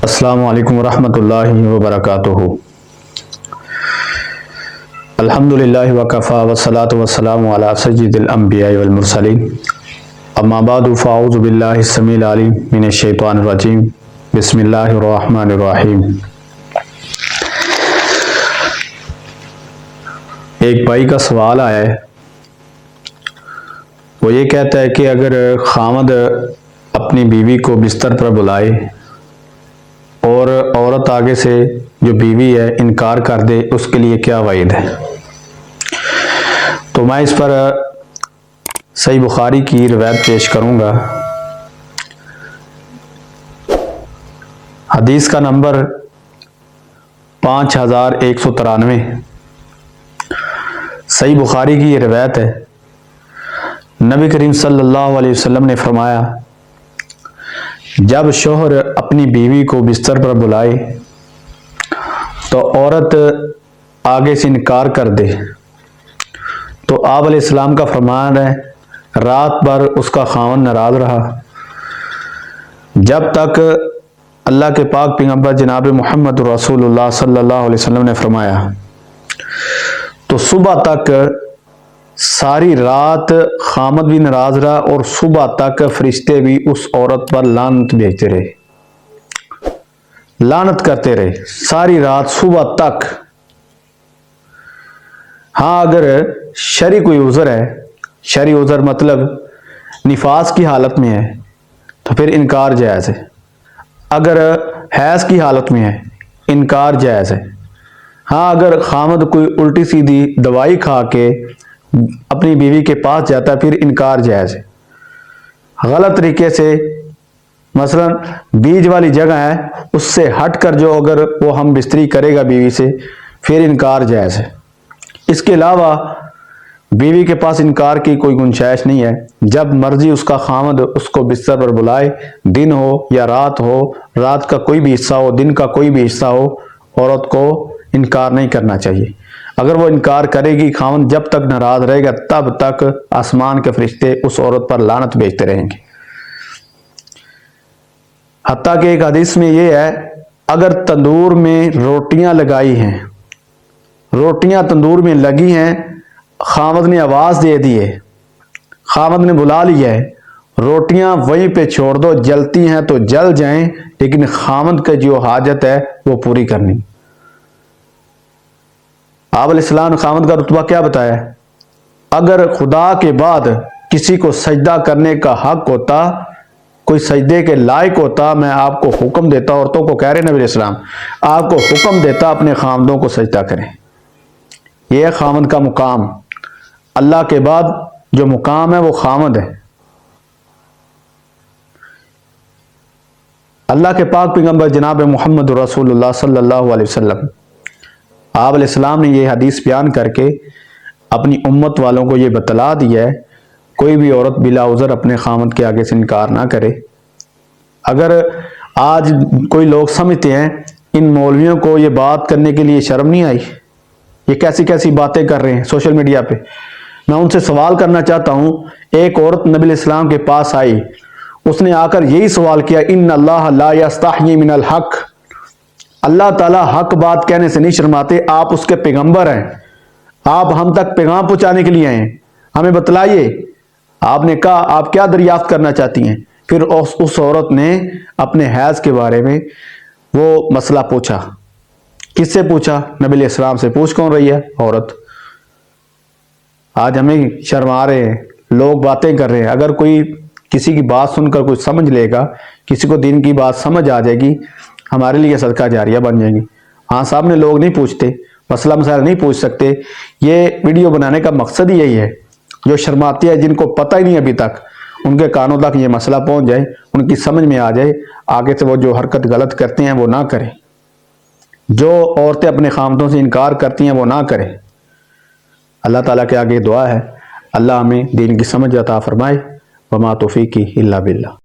السلام علیکم ورحمۃ اللہ وبرکاتہ۔ الحمدللہ وکفی والصلاۃ والسلام علی سید الانبیاء والمرسلین، اما بعد فاعوذ باللہ السمیع العلیم من الشیطان الرجیم، بسم اللہ الرحمن الرحیم۔ ایک بھائی کا سوال آیا ہے، وہ یہ کہتا ہے کہ اگر خاوند اپنی بیوی کو بستر پر بلائے اور عورت آگے سے جو بیوی ہے انکار کر دے، اس کے لیے کیا وعید ہے؟ تو میں اس پر صحیح بخاری کی روایت پیش کروں گا۔ حدیث کا نمبر 5193، صحیح بخاری کی یہ روایت ہے۔ نبی کریم صلی اللہ علیہ وسلم نے فرمایا، جب شوہر اپنی بیوی کو بستر پر بلائے تو عورت آگے سے انکار کر دے تو آپ علیہ السلام کا فرمان ہے، رات بھر اس کا خاوند ناراض رہا جب تک اللہ کے پاک پیغمبر جناب محمد رسول اللہ صلی اللہ علیہ وسلم نے فرمایا تو صبح تک ساری رات خاوند بھی ناراض رہا اور صبح تک فرشتے بھی اس عورت پر لعنت بھیجتے رہے، لعنت کرتے رہے ساری رات صبح تک۔ ہاں اگر شرعی کوئی عذر ہے، شرعی عذر مطلب نفاس کی حالت میں ہے تو پھر انکار جائز ہے، اگر حیض کی حالت میں ہے انکار جائز ہے۔ ہاں اگر خاوند کوئی الٹی سیدھی دوائی کھا کے اپنی بیوی کے پاس جاتا ہے پھر انکار جائز ہے۔ غلط طریقے سے مثلا بیج والی جگہ ہے اس سے ہٹ کر جو اگر وہ ہم بستری کرے گا بیوی سے پھر انکار جائز ہے۔ اس کے علاوہ بیوی کے پاس انکار کی کوئی گنجائش نہیں ہے، جب مرضی اس کا خاوند اس کو بستر پر بلائے، دن ہو یا رات ہو، رات کا کوئی بھی حصہ ہو، دن کا کوئی بھی حصہ ہو، عورت کو انکار نہیں کرنا چاہیے۔ اگر وہ انکار کرے گی، خاوند جب تک ناراض رہے گا تب تک آسمان کے فرشتے اس عورت پر لعنت بھیجتے رہیں گے۔ حتیٰ کہ ایک حدیث میں یہ ہے، اگر تندور میں روٹیاں لگائی ہیں، روٹیاں تندور میں لگی ہیں، خاوند نے آواز دے دی ہے، خاوند نے بلا لیا ہے، روٹیاں وہیں پہ چھوڑ دو، جلتی ہیں تو جل جائیں لیکن خاوند کا جو حاجت ہے وہ پوری کرنی۔ آپ علیہ السلام نے خاوند کا رتبہ کیا بتایا؟ اگر خدا کے بعد کسی کو سجدہ کرنے کا حق ہوتا، کوئی سجدے کے لائق ہوتا، میں آپ کو حکم دیتا، عورتوں کو کہہ رہے نبی علیہ السلام، آپ کو حکم دیتا اپنے خاوندوں کو سجدہ کریں۔ یہ ہے خاوند کا مقام، اللہ کے بعد جو مقام ہے وہ خاوند ہے۔ اللہ کے پاک پیغمبر جناب محمد رسول اللہ صلی اللہ علیہ وسلم، آپ علیہ السلام نے یہ حدیث بیان کر کے اپنی امت والوں کو یہ بتلا دیا ہے، کوئی بھی عورت بلا عذر اپنے خاوند کے آگے سے انکار نہ کرے۔ اگر آج کوئی لوگ سمجھتے ہیں ان مولویوں کو یہ بات کرنے کے لیے شرم نہیں آئی، یہ کیسی کیسی باتیں کر رہے ہیں سوشل میڈیا پہ، میں ان سے سوال کرنا چاہتا ہوں۔ ایک عورت نبی علیہ السلام کے پاس آئی، اس نے آ کر یہی سوال کیا، ان اللہ لا یستحیی من الحق، اللہ تعالیٰ حق بات کہنے سے نہیں شرماتے، آپ اس کے پیغمبر ہیں، آپ ہم تک پیغام پہنچانے کے لیے آئے ہیں، ہمیں بتلائیے۔ آپ نے کہا آپ کیا دریافت کرنا چاہتی ہیں؟ پھر اس عورت نے اپنے حیض کے بارے میں وہ مسئلہ پوچھا۔ کس سے پوچھا؟ نبی علیہ السلام سے۔ پوچھ کون رہی ہے؟ عورت۔ آج ہمیں شرما رہے ہیں، لوگ باتیں کر رہے ہیں۔ اگر کوئی کسی کی بات سن کر کوئی سمجھ لے گا، کسی کو دین کی بات سمجھ آ جائے گی، ہمارے لیے صدقہ جاریہ بن جائیں گی۔ ہاں سامنے لوگ نہیں پوچھتے، مسئلہ مسائل نہیں پوچھ سکتے۔ یہ ویڈیو بنانے کا مقصد ہی یہی ہے، جو شرماتی ہے، جن کو پتہ ہی نہیں ابھی تک، ان کے کانوں تک یہ مسئلہ پہنچ جائے، ان کی سمجھ میں آ جائے، آگے سے وہ جو حرکت غلط کرتے ہیں وہ نہ کریں، جو عورتیں اپنے خاوندوں سے انکار کرتی ہیں وہ نہ کریں۔ اللہ تعالیٰ کے آگے دعا ہے، اللہ ہمیں دین کی سمجھ عطا فرمائے۔ وما توفیقی الا باللہ۔